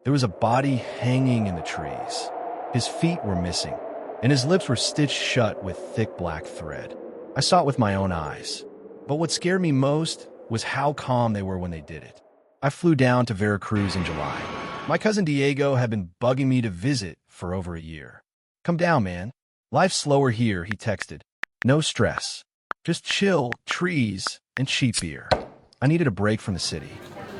There was a body hanging in the trees. His feet were missing, and his lips were stitched shut with thick black thread. I saw it with my own eyes. But what scared me most was how calm they were when they did it. I flew down to Veracruz in July. My cousin Diego had been bugging me to visit for over a year. "Come down, man. Life's slower here," he texted. "No stress. Just chill, trees, and cheap beer." I needed a break from the city.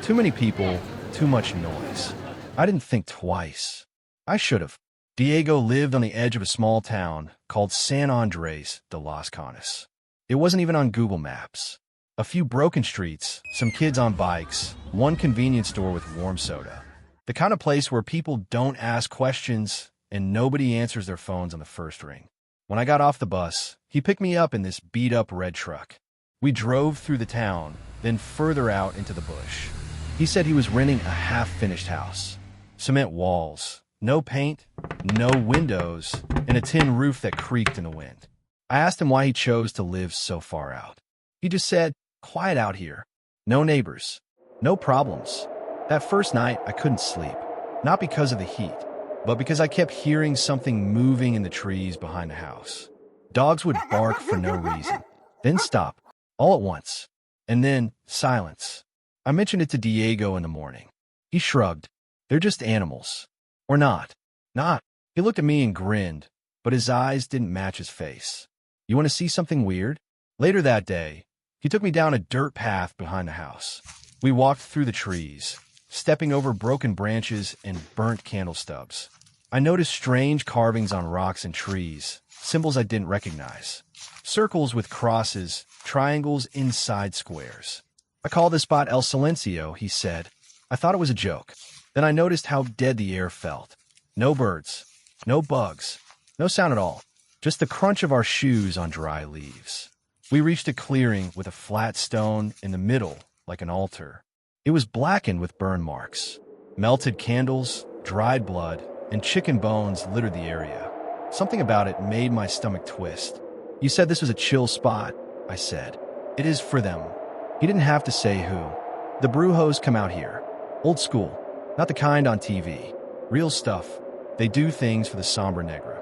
Too many people, too much noise. I didn't think twice. I should have. Diego lived on the edge of a small town called San Andres de las Canas. It wasn't even on Google Maps. A few broken streets, some kids on bikes, one convenience store with warm soda. The kind of place where people don't ask questions and nobody answers their phones on the first ring. When I got off the bus, he picked me up in this beat-up red truck. We drove through the town, then further out into the bush. He said he was renting a half-finished house. Cement walls, no paint, no windows, and a tin roof that creaked in the wind. I asked him why he chose to live so far out. He just said, "Quiet out here. No neighbors. No problems." That first night, I couldn't sleep. Not because of the heat, but because I kept hearing something moving in the trees behind the house. Dogs would bark for no reason, then stop, all at once, and then silence. I mentioned it to Diego in the morning. He shrugged. "They're just animals." Or not. Not. He looked at me and grinned, but his eyes didn't match his face. "You want to see something weird?" Later that day, he took me down a dirt path behind the house. We walked through the trees, stepping over broken branches and burnt candle stubs. I noticed strange carvings on rocks and trees, symbols I didn't recognize. Circles with crosses, triangles inside squares. "I call this spot El Silencio," he said. I thought it was a joke. Then I noticed how dead the air felt. No birds, no bugs, no sound at all. Just the crunch of our shoes on dry leaves. We reached a clearing with a flat stone in the middle, like an altar. It was blackened with burn marks. Melted candles, dried blood, and chicken bones littered the area. Something about it made my stomach twist. "You said this was a chill spot," I said. "It is for them." He didn't have to say who. "The brujos come out here. Old school, not the kind on TV. Real stuff. They do things for the Sombra Negra."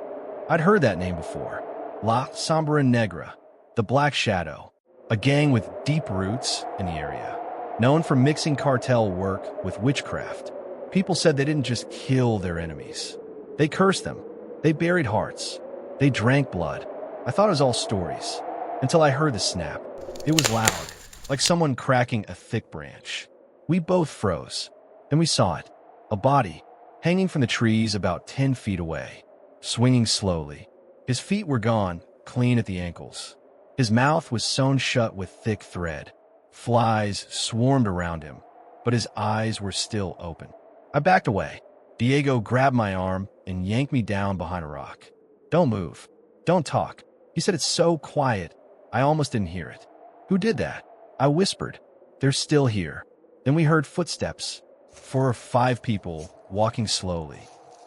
I'd heard that name before. La Sombra Negra, the Black Shadow, a gang with deep roots in the area, known for mixing cartel work with witchcraft. People said they didn't just kill their enemies. They cursed them. They buried hearts. They drank blood. I thought it was all stories, until I heard the snap. It was loud, like someone cracking a thick branch. We both froze. Then we saw it, a body, hanging from the trees about 10 feet away, swinging slowly. His feet were gone, clean at the ankles. His mouth was sewn shut with thick thread. Flies swarmed around him, but his eyes were still open. I backed away. Diego grabbed my arm and yanked me down behind a rock. "Don't move. Don't talk." He said it so quiet, I almost didn't hear it. "Who did that?" I whispered. "They're still here." Then we heard footsteps. 4 or 5 people walking slowly,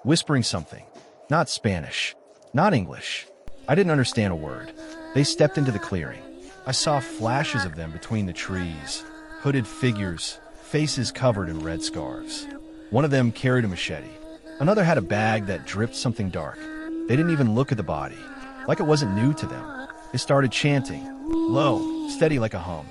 whispering something. Not Spanish, not English. I didn't understand a word. They stepped into the clearing. I saw flashes of them between the trees, hooded figures, faces covered in red scarves. One of them carried a machete. Another had a bag that dripped something dark. They didn't even look at the body, like it wasn't new to them. They started chanting, low, steady like a hum.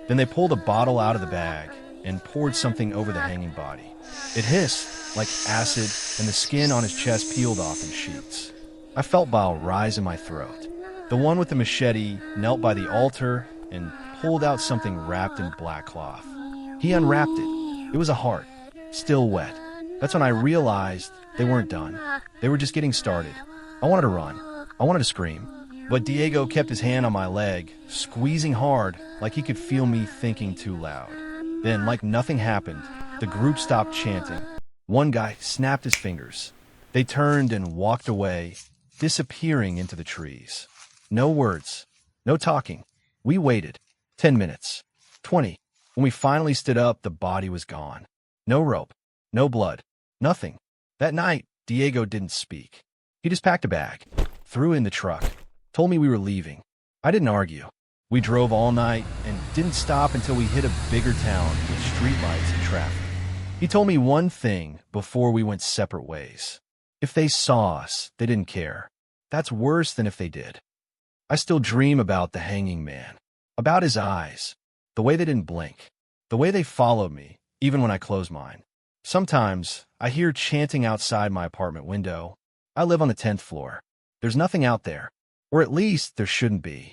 Then they pulled a bottle out of the bag and poured something over the hanging body. It hissed like acid, and the skin on his chest peeled off in sheets. I felt bile rise in my throat. The one with the machete knelt by the altar and pulled out something wrapped in black cloth. He unwrapped it. It was a heart, still wet. That's when I realized they weren't done. They were just getting started. I wanted to run. I wanted to scream. But Diego kept his hand on my leg, squeezing hard like he could feel me thinking too loud. Then, like nothing happened, the group stopped chanting. One guy snapped his fingers. They turned and walked away, disappearing into the trees. No words, no talking. We waited. 10 minutes. 20. When we finally stood up, the body was gone. No rope, no blood, nothing. That night, Diego didn't speak. He just packed a bag, threw it in the truck, told me we were leaving. I didn't argue. We drove all night and didn't stop until we hit a bigger town with streetlights and traffic. He told me one thing before we went separate ways. If they saw us, they didn't care. That's worse than if they did. I still dream about the hanging man, about his eyes, the way they didn't blink, the way they followed me, even when I closed mine. Sometimes I hear chanting outside my apartment window. I live on the 10th floor. There's nothing out there, or at least there shouldn't be.